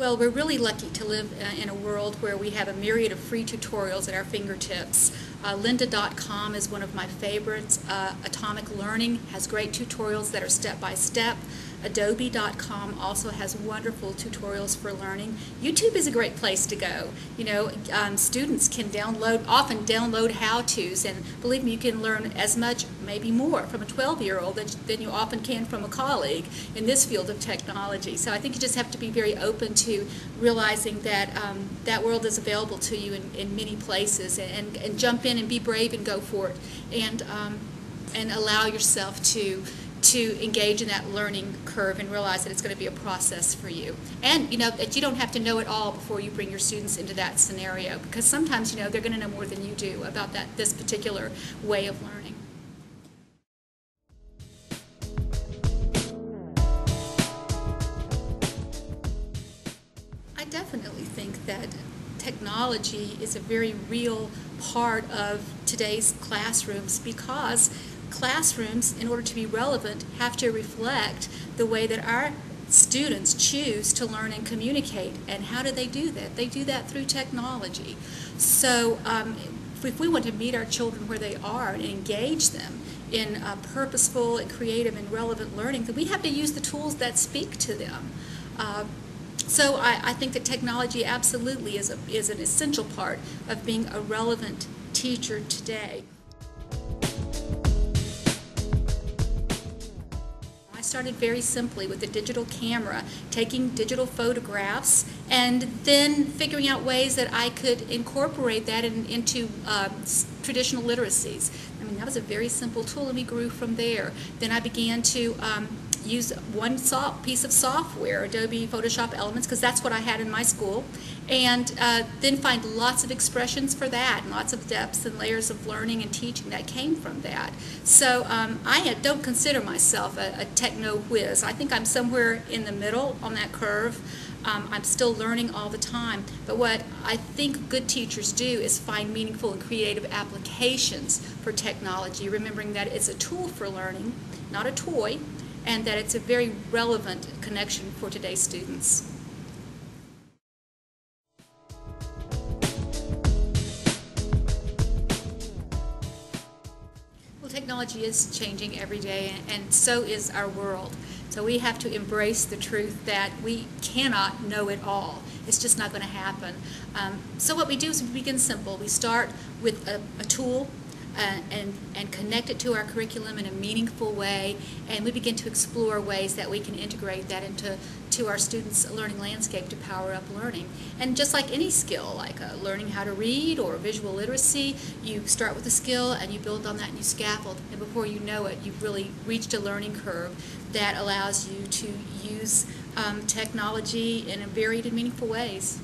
Well, we're really lucky to live in a world where we have a myriad of free tutorials at our fingertips. Lynda.com is one of my favorites. Atomic Learning has great tutorials that are step-by-step. Adobe.com also has wonderful tutorials for learning. YouTube is a great place to go. You know, students can often download how-tos, and believe me, you can learn as much, maybe more, from a 12-year-old than you often can from a colleague in this field of technology. So I think you just have to be very open to realizing that that world is available to you in many places, and jump in and be brave and go for it, and allow yourself to engage in that learning curve and realize that it's going to be a process for you. And you know that you don't have to know it all before you bring your students into that scenario, because sometimes they're going to know more than you do about this particular way of learning. I definitely think that technology is a very real part of today's classrooms, because classrooms, in order to be relevant, have to reflect the way that our students choose to learn and communicate. And how do they do that? They do that through technology. So if we want to meet our children where they are and engage them in purposeful and creative and relevant learning, then we have to use the tools that speak to them. So I think that technology absolutely is an essential part of being a relevant teacher today. I started very simply with a digital camera, taking digital photographs, and then figuring out ways that I could incorporate that into traditional literacies. I mean, that was a very simple tool, and we grew from there. Then I began to use one piece of software, Adobe Photoshop Elements, because that's what I had in my school, and then find lots of expressions for that, and lots of depths and layers of learning and teaching that came from that. So I don't consider myself a techno whiz. I think I'm somewhere in the middle on that curve. I'm still learning all the time, but what I think good teachers do is find meaningful and creative applications for technology, remembering that it's a tool for learning, not a toy, and that it's a very relevant connection for today's students. Well, technology is changing every day, and so is our world. So we have to embrace the truth that we cannot know it all. It's just not going to happen. So what we do is we begin simple. We start with a tool, and connect it to our curriculum in a meaningful way, and we begin to explore ways that we can integrate that into our students' learning landscape to power up learning. And just like any skill, like learning how to read or visual literacy, you start with a skill and you build on that and you scaffold, and before you know it, you've really reached a learning curve that allows you to use technology in varied and meaningful ways.